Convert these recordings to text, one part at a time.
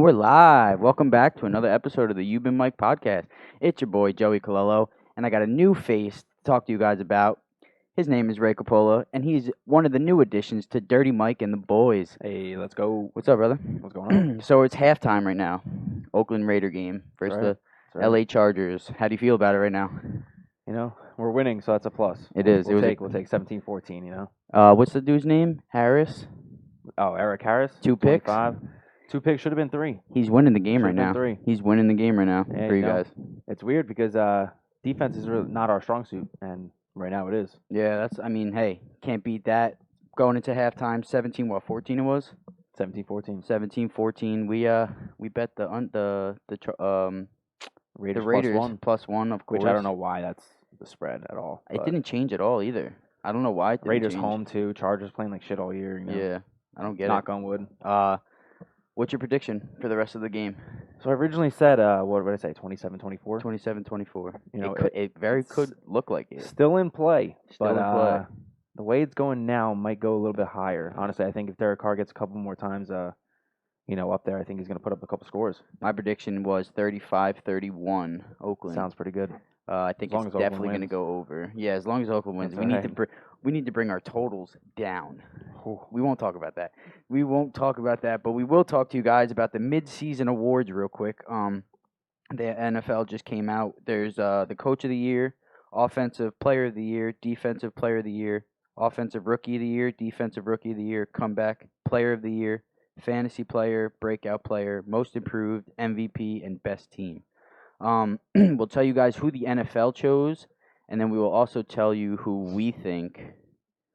we're live. Welcome back to another episode of the You've Been Mike podcast. It's your boy, Joey Colello, and I got a new face to talk to you guys about. His name is Ray Coppola, and he's one of the new additions to Dirty Mike and the Boys. Hey, let's go. What's up, brother? What's going on? So it's halftime right now. Oakland Raider game versus Right. the LA Chargers. How do you feel about it right now? You know, we're winning, so that's a plus. It is. We'll take 17-14, you know. What's the dude's name? Harris? Oh, Eric Harris. 2 picks? 25. 2 picks should have been 3. He's winning the game right Should've been now. 3. He's winning the game right now Yeah, for you you know. guys. It's weird because defense is really not our strong suit, and right now it is. Yeah, hey, can't beat that. Going into halftime, 14 it was? 17-14. 17-14. We bet the Raiders, Raiders +1, of course. which I don't know why that's the spread at all. It didn't change at all either. I don't know why it didn't Raiders change. home too. Chargers playing like shit all year. You know? Yeah, I don't get Knock on wood. it. What's your prediction for the rest of the game? So I originally said, what did I say, 27-24? 27-24. You know, it could look like it. Still in play. Still in play. The way it's going now might go a little bit higher. Honestly, I think if Derek Carr gets a couple more times, up there, I think he's going to put up a couple scores. My prediction was 35-31 Oakland. Sounds pretty good. I think it's definitely going to go over. Yeah, as long as Oakland wins. We need to bring our totals down. We won't talk about that. But we will talk to you guys about the mid-season awards real quick. The NFL just came out. There's the Coach of the Year, Offensive Player of the Year, Defensive Player of the Year, Offensive Rookie of the Year, Defensive Rookie of the Year, Comeback Player of the Year, Fantasy Player, Breakout Player, Most Improved, MVP, and Best Team. We'll tell you guys who the NFL chose, and then we will also tell you who we think,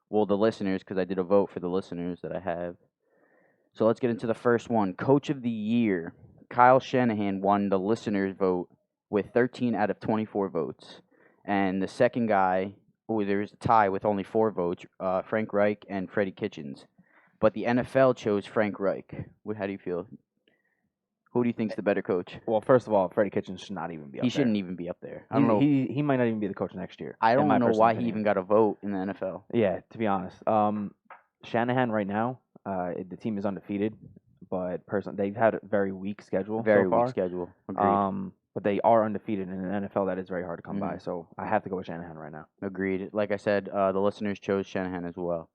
well, the listeners, because I did a vote for the listeners that I have. So let's get into the first one. Coach of the Year. Kyle Shanahan won the listeners' vote with 13 out of 24 votes. And the second guy, there's a tie with only 4 votes, Frank Reich and Freddie Kitchens. But the NFL chose Frank Reich. How do you feel? Who do you think's the better coach? Well, first of all, Freddie Kitchens should not even be up there. He shouldn't even be up there. I don't know. He might not even be the coach next year. I don't know why he even got a vote in the NFL. Yeah, to be honest. Shanahan right now, the team is undefeated, but they've had a very weak schedule Very so far. weak schedule. Agreed. But they are undefeated in an NFL that is very hard to come by. So I have to go with Shanahan right now. Agreed. Like I said, the listeners chose Shanahan as well.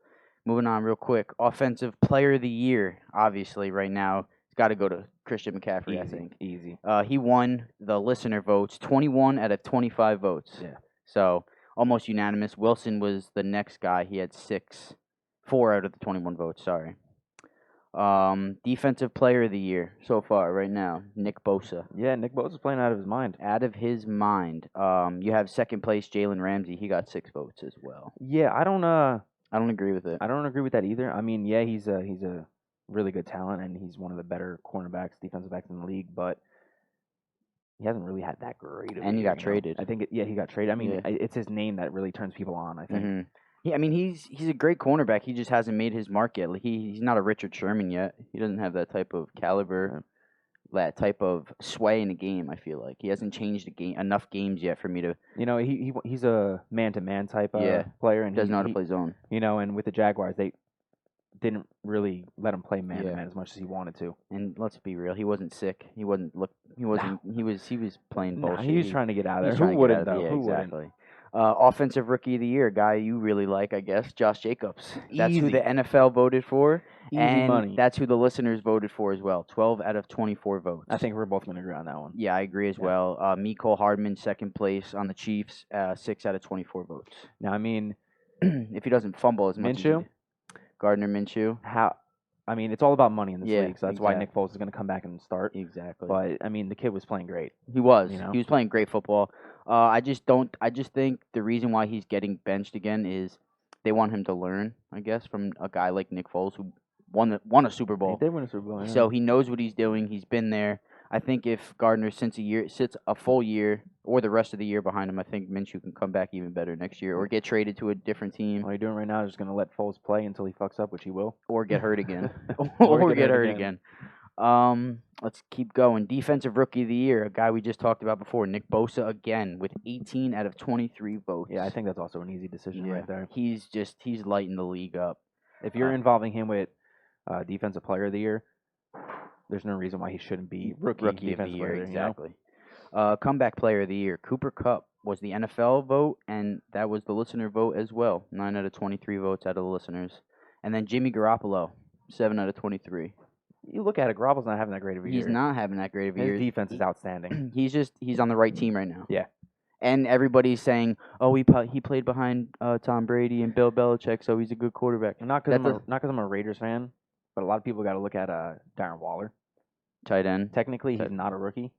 Moving on real quick. Offensive Player of the Year, obviously, right now. It's got to go to Christian McCaffrey, I think. Easy. He won the listener votes, 21 out of 25 votes. Yeah. So almost unanimous. Wilson was the next guy. He had 4 out of the 21 votes, sorry. Defensive Player of the Year so far, right now, Nick Bosa. Yeah, Nick Bosa's playing out of his mind. Out of his mind. You have second place Jalen Ramsey. He got 6 votes as well. Yeah, I don't agree with it. I don't agree with that either. I mean, yeah, he's a really good talent, and he's one of the better cornerbacks, defensive backs in the league, but he hasn't really had that great of a And he year, got traded. I think, he got traded. I mean, it's his name that really turns people on, I think. Mm-hmm. Yeah, I mean, he's a great cornerback. He just hasn't made his mark yet. Like, he's not a Richard Sherman yet. He doesn't have that type of caliber, that type of sway in the game, I feel like. He hasn't changed enough games yet for me to... He's a man-to-man type player. And he doesn't know how to play zone. And with the Jaguars, they didn't really let him play man-to-man as much as he wanted to. And let's be real, he wasn't sick. He was playing bullshit. He was trying to get out of there. Who wouldn't, though? Yeah, Who exactly. wouldn't? Offensive Rookie of the Year, guy you really like, I guess, Josh Jacobs. That's Easy. who the NFL voted for. Easy and money. That's who the listeners voted for as well. 12 out of 24 votes. I think we're both going to agree on that one. Yeah, I agree as well. Mecole Hardman, second place on the Chiefs, 6 out of 24 votes. Now, I mean... if he doesn't fumble as much Minshew? as Gardner Minshew. It's all about money in this league, so that's why exactly. Nick Foles is going to come back and start. Exactly. But, I mean, the kid was playing great. He was. You know? He was playing great football. I just think the reason why he's getting benched again is they want him to learn, I guess, from a guy like Nick Foles who won a Super Bowl. He did win a Super Bowl, yeah. So he knows what he's doing. He's been there. I think if Gardner sits a full year or the rest of the year behind him, I think Minshew can come back even better next year or get traded to a different team. What you're doing right now is just going to let Foles play until he fucks up, which he will. Or get hurt again. Or get hurt again. Let's keep going. Defensive Rookie of the Year, a guy we just talked about before, Nick Bosa again with 18 out of 23 votes. Yeah, I think that's also an easy decision right there. He's lighting the league up. If you're involving him with Defensive Player of the Year, there's no reason why he shouldn't be rookie of the defensive year. player, Exactly. Comeback player of the year. Cooper Kupp was the NFL vote, and that was the listener vote as well. 9 out of 23 votes out of the listeners. And then Jimmy Garoppolo, 7 out of 23. You look at it, Garoppolo's not having that great of a year. He's not having that great of a year. His defense is outstanding. He's on the right team right now. Yeah. And everybody's saying, oh, he played behind Tom Brady and Bill Belichick, so he's a good quarterback. Not because I'm a Raiders fan, but a lot of people got to look at Darren Waller. Tight end. Technically, he's not a rookie.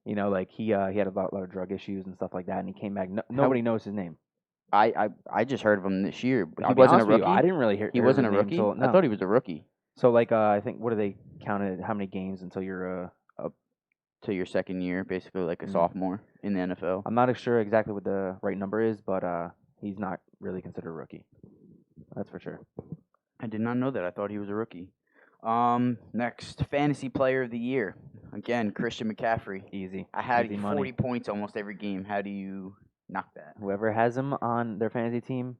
You know, like he had a lot of drug issues and stuff like that, and he came back. Nobody knows his name. I just heard of him this year. He wasn't a rookie. I didn't really hear. He wasn't a rookie. No. I thought he was a rookie. So like I think what do they count it? How many games until you're to your second year, basically like a sophomore in the NFL. I'm not sure exactly what the right number is, but he's not really considered a rookie. That's for sure. I did not know that. I thought he was a rookie. Next, fantasy player of the year. Again, Christian McCaffrey. Easy. I had Easy 40 money. points almost every game. How do you knock that? Whoever has him on their fantasy team.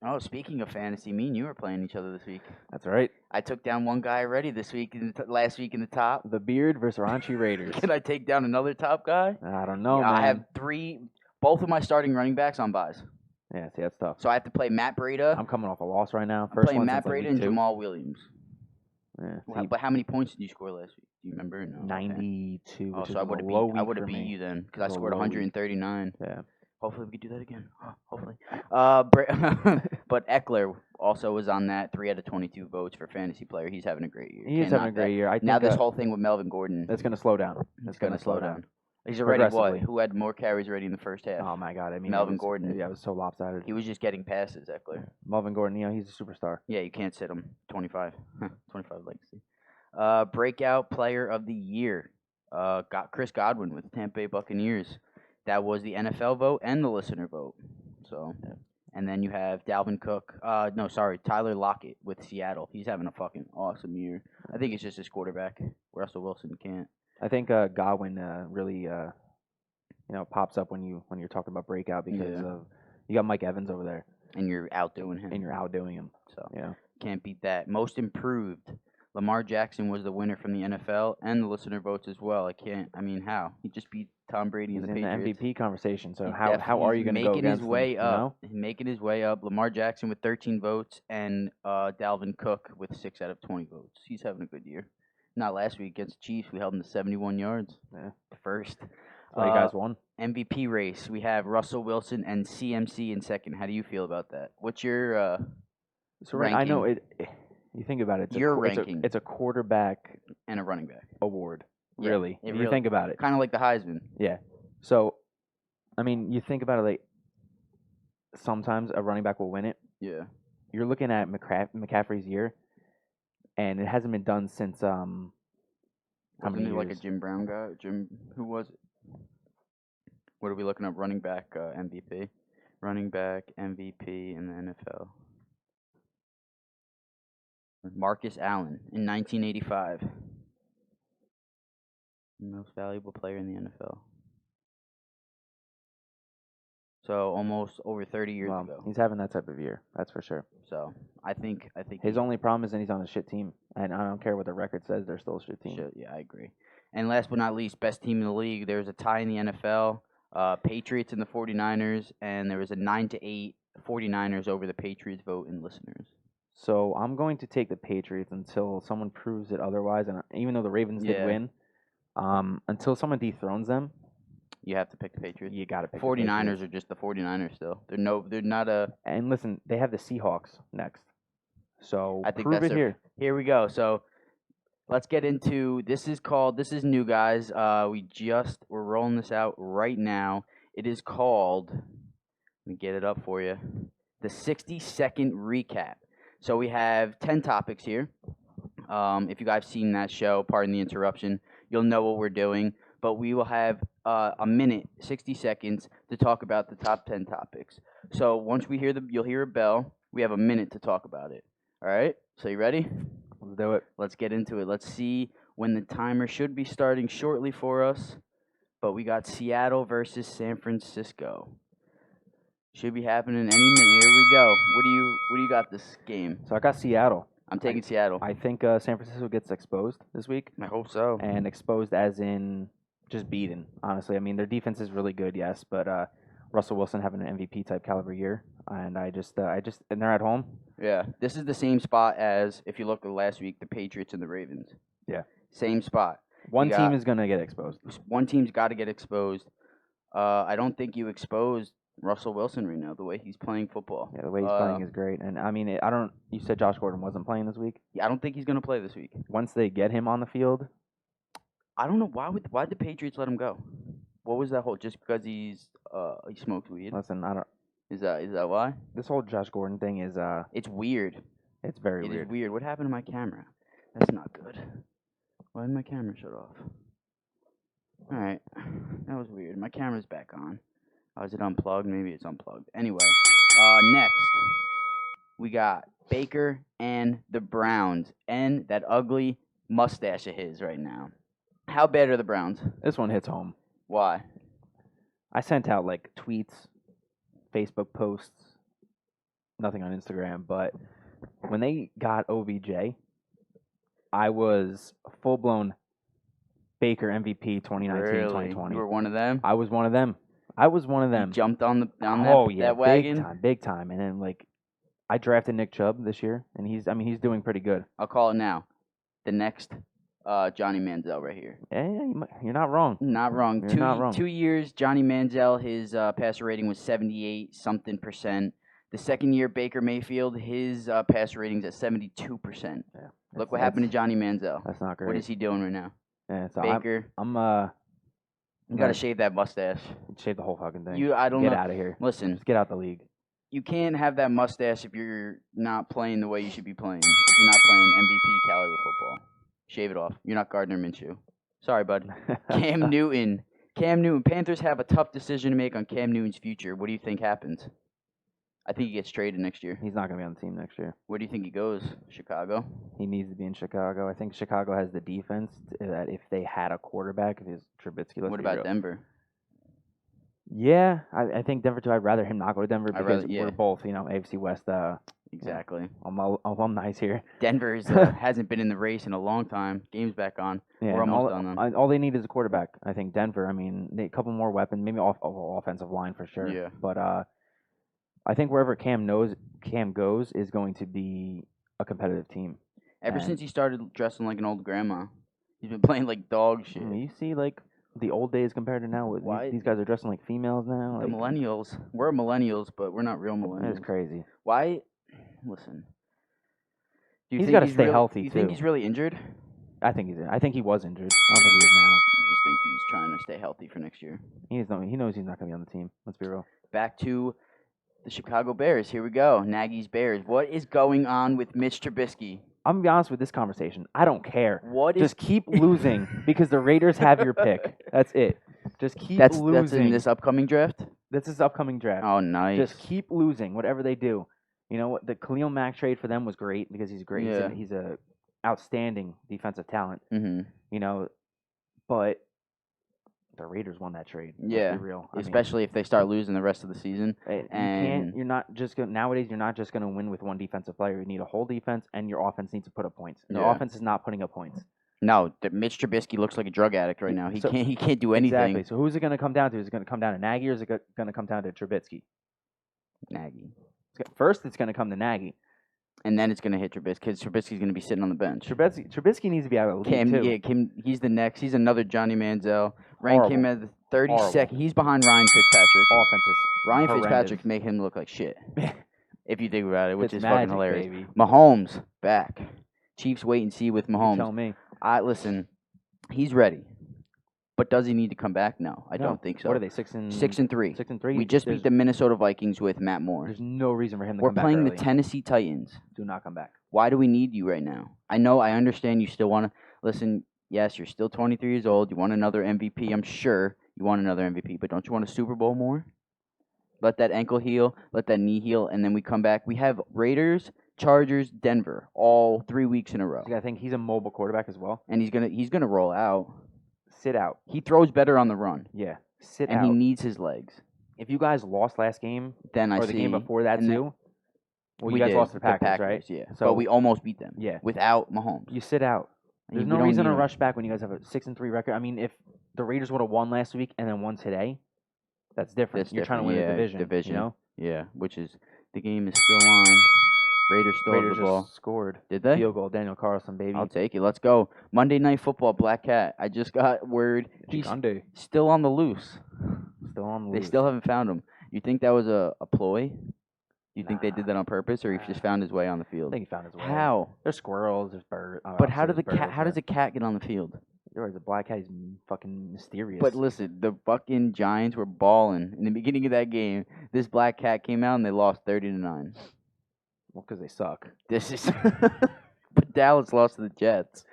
Oh, speaking of fantasy, me and you are playing each other this week. That's right. I took down one guy already this week, last week in the top. The Beard versus Ranchi Raiders. Can I take down another top guy? I don't know, Yeah, man. I have both of my starting running backs on buys. Yeah, see, that's tough. So I have to play Matt Breida. I'm coming off a loss right now. I'm playing Matt Breida and Jamal Williams. Yeah. But how many points did you score last week? Do you remember? No. 92. Oh, which so I would have beat you then because I scored 139. Yeah. Hopefully we could do that again. Hopefully. But Eckler also was on that 3 out of 22 votes for fantasy player. He's having a great year. He is having a great year. I think now this whole thing with Melvin Gordon. That's going to slow down. It's going to slow down. He's already what? Who had more carries already in the first half? Oh my God! I mean, Melvin Gordon. Yeah, it was so lopsided. He was just getting passes, Eckler. Yeah. Melvin Gordon, he's a superstar. Yeah, you can't sit him. 25 legacy. Breakout player of the year. Got Chris Godwin with the Tampa Bay Buccaneers. That was the NFL vote and the listener vote. So, and then you have Dalvin Cook. Tyler Lockett with Seattle. He's having a fucking awesome year. I think it's just his quarterback. Russell Wilson can't. I think Godwin really pops up when you're talking about breakout because of you got Mike Evans over there, and you're outdoing him. So yeah, can't beat that. Most improved. Lamar Jackson was the winner from the NFL and the listener votes as well. How? He just beat Tom Brady and the Patriots. MVP conversation. So how are you going to go against him? Making his way up. Lamar Jackson with 13 votes and Dalvin Cook with 6 out of 20 votes. He's having a good year. Not last week against the Chiefs. We held him to 71 yards. Yeah. First. So you guys won. MVP race. We have Russell Wilson and CMC in second. How do you feel about that? What's your ranking? I know it. You think about it. It's a quarterback and a running back award. Yeah, really, you think about it. Kind of like the Heisman. Yeah. So, you think about it like sometimes a running back will win it. Yeah. You're looking at McCaffrey's year, and it hasn't been done since how many years? Like a Jim Brown guy? Who was it? What are we looking up? Running back MVP. Running back MVP in the NFL. Marcus Allen in 1985. Most valuable player in the NFL. So almost over 30 years ago. He's having that type of year, that's for sure. So I think his only problem is that he's on a shit team, and I don't care what the record says, they're still a shit team. Yeah, I agree. And last but not least, best team in the league. There's a tie in the NFL. Patriots and the 49ers, and there was a 9-8 49ers over the Patriots vote in listeners. So I'm going to take the Patriots until someone proves it otherwise. And even though the Ravens did win, until someone dethrones them, you have to pick the Patriots. You got to pick 49ers the Patriots. Are just the 49ers still. They're not a. And listen, they have the Seahawks next. So I think prove that's it here. Here we go. So let's get into this is new, guys. We're rolling this out right now. It is called. Let me get it up for you. The 60-second recap. So we have 10 topics here. If you guys seen that show, pardon the interruption, you'll know what we're doing. But we will have a minute, 60 seconds, to talk about the top 10 topics. So once we hear you'll hear a bell. We have a minute to talk about it. All right? So you ready? Let's do it. Let's get into it. Let's see when the timer should be starting shortly for us. But we got Seattle versus San Francisco. Should be happening any minute. Here we go. What do you got this game? So I got Seattle. I'm taking Seattle. I think San Francisco gets exposed this week. I hope so. And exposed as in just beaten, honestly. I mean, their defense is really good, yes, but Russell Wilson having an MVP type caliber year, and and they're at home. Yeah, this is the same spot as if you look at last week, the Patriots and the Ravens. Yeah, same spot. One team is gonna get exposed. One team's got to get exposed. I don't think you exposed Russell Wilson right now. The way he's playing football. Yeah, the way he's playing is great, and I mean, You said Josh Gordon wasn't playing this week. Yeah, I don't think he's gonna play this week. Once they get him on the field, I don't know why'd the Patriots let him go? What was that whole? Just because he smoked weed? Listen, I don't. Is that why? This whole Josh Gordon thing is It's weird. It's very weird. It is weird. What happened to my camera? That's not good. Why did my camera shut off? All right, that was weird. My camera's back on. Is it unplugged? Maybe it's unplugged. Anyway, next we got Baker and the Browns and that ugly mustache of his right now. How bad are the Browns? This one hits home. Why? I sent out like tweets, Facebook posts, nothing on Instagram, but when they got OBJ, I was full-blown Baker MVP 2019-2020. You were one of them? I was one of them. You jumped on that wagon? Big time. And then I drafted Nick Chubb this year, and he's doing pretty good. I'll call it now. The next Johnny Manziel right here. Yeah, you're not wrong. Not wrong. You're not wrong. 2 years, Johnny Manziel, his passer rating was 78-something%. The second year, Baker Mayfield, his passer rating's at 72%. Yeah. Look what happened to Johnny Manziel. That's not great. What is he doing right now? Yeah, so Baker. You gotta shave that mustache. Shave the whole fucking thing. Get out of here. Listen. Just get out the league. You can't have that mustache if you're not playing the way you should be playing. If you're not playing MVP caliber football. Shave it off. You're not Gardner Minshew. Sorry, bud. Cam Newton. Panthers have a tough decision to make on Cam Newton's future. What do you think happens? I think he gets traded next year. He's not going to be on the team next year. Where do you think he goes? Chicago? He needs to be in Chicago. I think Chicago has the defense that if they had a quarterback, if his Trubisky. What about Denver? Yeah, I think Denver too. I'd rather him not go to Denver because we're both, AFC West. Exactly. Alumni here. Denver hasn't been in the race in a long time. Game's back on. Yeah, we're almost done. All they need is a quarterback. I think Denver. I mean, a couple more weapons, maybe offensive line for sure. Yeah. But I think wherever Cam goes is going to be a competitive team. Ever since he started dressing like an old grandma, he's been playing like dog shit. You see, the old days compared to now. These guys are dressing like females now. The millennials. We're millennials, but we're not real millennials. It's crazy. Why? Listen. He's got to stay healthy, too. You think he's really injured? I think he was injured. I don't think he is now. You just think he's trying to stay healthy for next year. He knows he's not going to be on the team. Let's be real. Back to the Chicago Bears. Here we go. Nagy's Bears. What is going on with Mitch Trubisky? I'm going to be honest with this conversation. I don't care. Just keep losing because the Raiders have your pick. That's it. Just keep losing. That's in this upcoming draft? That's this upcoming draft. Oh, nice. Just keep losing, whatever they do. You know what? The Khalil Mack trade for them was great because he's great. Yeah. He's a outstanding defensive talent. Mm-hmm. But the Raiders won that trade. Yeah, let's be real. Especially if they start losing the rest of the season. Nowadays, you're not just going to win with one defensive player. You need a whole defense, and your offense needs to put up points. And the offense is not putting up points. No, Mitch Trubisky looks like a drug addict right now. He can't do anything. Exactly. So who's it going to come down to? Is it going to come down to Nagy, or is it going to come down to Trubisky? Nagy. First, it's going to come to Nagy. And then it's going to hit Trubisky because Trubisky's going to be sitting on the bench. Trubisky needs to be out of the league, too. He's the next. He's another Johnny Manziel. Rank him at the 32nd. He's behind Ryan Fitzpatrick. Ryan Fitzpatrick made him look like shit. If you think about it, which is fucking hilarious. Baby. Mahomes, back. Chiefs wait and see with Mahomes. You tell me. Listen, he's ready. But does he need to come back? No, I don't think so. What are they, 6-3? 6-3. We just beat the Minnesota Vikings with Matt Moore. There's no reason for him to come back. We're playing the Tennessee Titans. Do not come back. Why do we need you right now? I understand you still want to listen. Yes, you're still 23 years old. You want another MVP. I'm sure you want another MVP. But don't you want a Super Bowl more? Let that ankle heal. Let that knee heal. And then we come back. We have Raiders, Chargers, Denver all 3 weeks in a row. I think he's a mobile quarterback as well. And he's gonna roll out. Sit out. He throws better on the run. Yeah. And he needs his legs. If you guys lost last game, then the game before that too, Well, you guys lost to the Packers, right? Yeah. So, but we almost beat them. Yeah. Without Mahomes. You sit out. There's no reason to rush back when you guys have a 6-3 record. I mean, if the Raiders would have won last week and then won today, that's different. You're trying to win the division. You know? Yeah, which is the game is still on. Raiders still have the ball. Just scored. Did they? Field goal, Daniel Carlson, baby. I'll take it. Let's go. Monday Night Football, Black Cat. I just got word he's still on the loose. Still on the loose. They still haven't found him. You think that was a ploy? You think they did that on purpose, or he just found his way on the field? I think he found his way. How? There's squirrels. There's birds. But how does a cat get on the field? The black cat is fucking mysterious. But listen, the fucking Giants were balling in the beginning of that game. This black cat came out and they lost 30-9. Well, because they suck. This is. But Dallas lost to the Jets.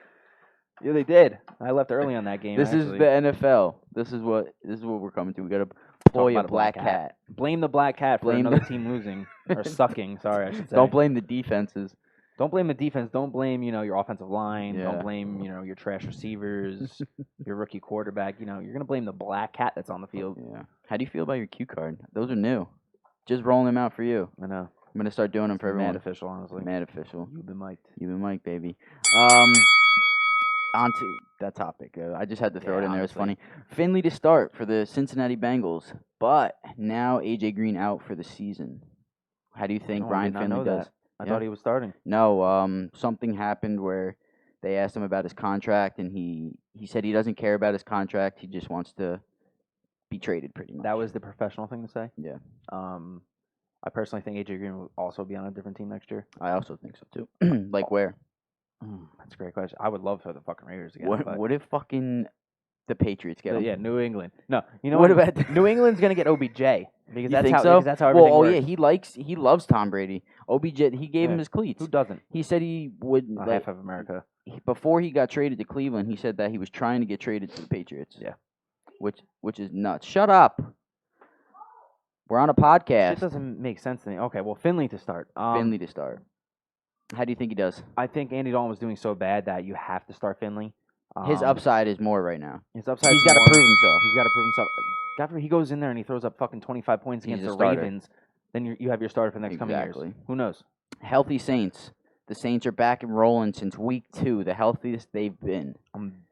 Yeah, they did. I left early on that game. This is the NFL. This is what we're coming to. We got to ploy a black cat. Blame the black cat for another team losing or sucking. Sorry, I should say. Don't blame the defenses. Don't blame the defense. Don't blame your offensive line. Yeah. Don't blame your trash receivers, your rookie quarterback. You're gonna blame the black cat that's on the field. Yeah. How do you feel about your cue card? Those are new. Just rolling them out for you. I know. I'm gonna start doing them for everyone. Mad official, honestly. Mad official. You've been mic'd. You've been mic'd, baby. On to that topic. I just had to throw it in there. It's funny. Finley to start for the Cincinnati Bengals, but now AJ Green out for the season. How do you think Ryan Finley does? I thought he was starting. No, something happened where they asked him about his contract, and he said he doesn't care about his contract. He just wants to be traded, pretty much. That was the professional thing to say? Yeah. I personally think AJ Green will also be on a different team next year. I also think so, too. Like where? That's a great question. I would love for the fucking Raiders again. What if fucking the Patriots get him? Yeah, New England. No, you know what? About New England's gonna get OBJ because that's how everything works. Yeah, he loves Tom Brady. OBJ, he gave him his cleats. Who doesn't? He said he would. Half of America. Before he got traded to Cleveland, he said that he was trying to get traded to the Patriots. Yeah, which is nuts. Shut up. We're on a podcast. It doesn't make sense to me. Okay, well, Finley to start. Finley to start. How do you think he does? I think Andy Dalton was doing so bad that you have to start Finley. His upside is more right now. His upside. He's got to prove himself. He's got to prove himself. God, he goes in there and he throws up fucking 25 points against the Ravens. Then you have your starter for the next coming years. Who knows? Healthy Saints. The Saints are back and rolling since week 2, the healthiest they've been. I'm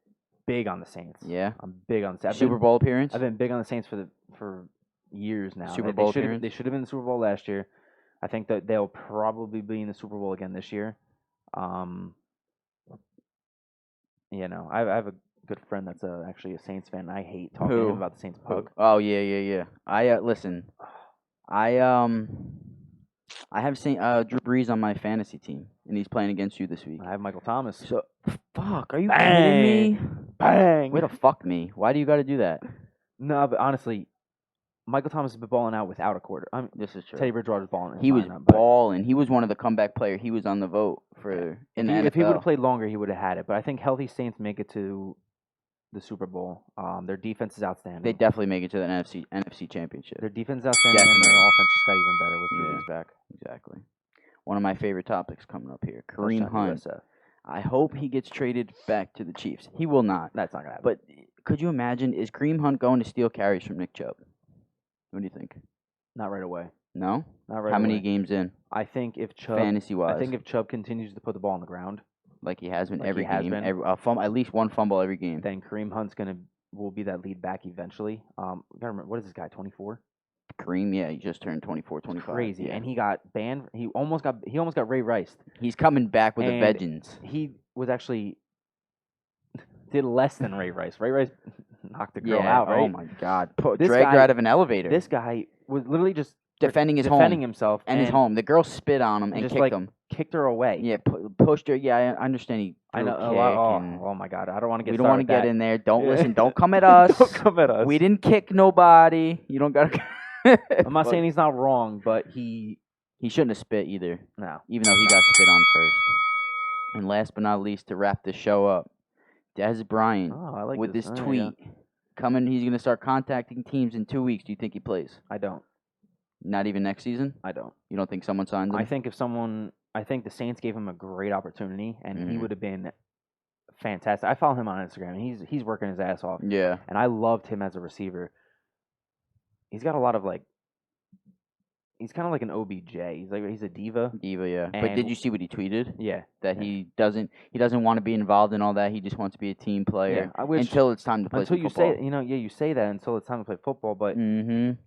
big on the Saints. Yeah, I'm big on the Saints. Super Bowl appearance. I've been big on the Saints for years now. Super Bowl appearance. They should have been in the Super Bowl last year. I think that they'll probably be in the Super Bowl again this year. I have a good friend that's actually a Saints fan. I hate talking to him about the Saints. Pug. Oh yeah. Listen. I have seen Drew Brees on my fantasy team, and he's playing against you this week. I have Michael Thomas. So, fuck, are you kidding me? Bang! Way to fuck me. Why do you got to do that? No, but honestly, Michael Thomas has been balling out without a quarter. This is true. Teddy Bridgewater's balling. He was balling. He was one of the comeback players. He was on the vote for in the NFL. If he would have played longer, he would have had it. But I think healthy Saints make it to the Super Bowl. Their defense is outstanding. They definitely make it to the NFC Championship. Their defense is outstanding, and their offense just got even better with 2 weeks back. Exactly. One of my favorite topics coming up here. Kareem Hunt. I hope he gets traded back to the Chiefs. He will not. That's not going to happen. But could you imagine, is Kareem Hunt going to steal carries from Nick Chubb? What do you think? Not right away. No? Not right away. How many games in? I think if Chubb... Fantasy-wise. I think if Chubb continues to put the ball on the ground... Like he has been every game. At least one fumble every game. Then Kareem Hunt's will be that lead back eventually. Gotta remember, what is this guy, 24? Kareem, yeah, he just turned 24, 25. Crazy. Yeah. And he got banned. He almost got Ray Riced. He's coming back with a vengeance. He was actually... did less than Ray Rice. Ray Rice knocked the girl out, right? Oh, my God. Dragged her out of an elevator. This guy was literally just defending himself and his home. The girl spit on him and kicked him. Kicked her away. Yeah, pushed her. Yeah, I understand. I know. Oh my God, I don't want to get. We don't want to get in there. Don't listen. Don't come at us. Don't come at us. We didn't kick nobody. You don't gotta. I'm not saying he's not wrong, but he shouldn't have spit either. No, even though he got spit on first. And last but not least, to wrap this show up, Des Bryant with this tweet coming. He's gonna start contacting teams in 2 weeks. Do you think he plays? I don't. Not even next season? I don't. You don't think someone signs him? I think the Saints gave him a great opportunity, and he would have been fantastic. I follow him on Instagram, and he's working his ass off. Yeah. And I loved him as a receiver. He's got a lot of he's kind of like an OBJ. He's a diva. Diva, yeah. But And did you see what he tweeted? Yeah. That he doesn't want to be involved in all that. He just wants to be a team player until it's time to play until some you football. say you say that until it's time to play football. But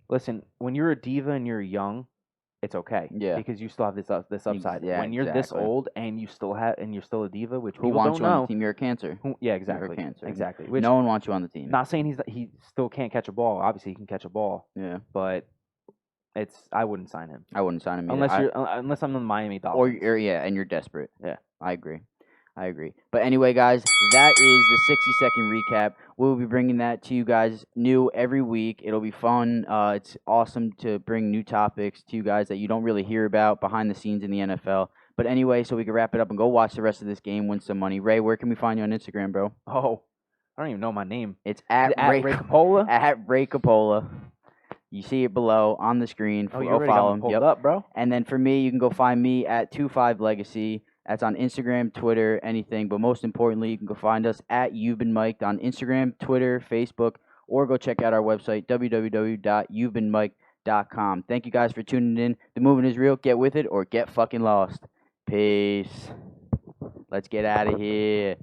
listen, when you're a diva and you're young, it's okay. Yeah. Because you still have this upside. Yeah, when you're this old and you're still a diva, which who people wants don't you know, on the team? You're a cancer. Exactly. You're a cancer. Exactly. Which, no one wants you on the team. Not saying he still can't catch a ball. Obviously, he can catch a ball. Yeah. But I wouldn't sign him. I wouldn't sign him either. Unless I'm the Miami Dolphins. And you're desperate. Yeah. I agree. But anyway, guys, that is the 60-second recap. We'll be bringing that to you guys new every week. It'll be fun. It's awesome to bring new topics to you guys that you don't really hear about behind the scenes in the NFL. But anyway, so we can wrap it up and go watch the rest of this game, win some money. Ray, where can we find you on Instagram, bro? Oh, I don't even know my name. It's at Ray Capola? At Ray Capola. You see it below on the screen. Oh, you already got me pulled up, bro. And then for me, you can go find me at 25Legacy. That's on Instagram, Twitter, anything. But most importantly, you can go find us at You've Been Mic'd on Instagram, Twitter, Facebook, or go check out our website, www.you'vebeenmic'd.com. Thank you guys for tuning in. The movement is real. Get with it or get fucking lost. Peace. Let's get out of here.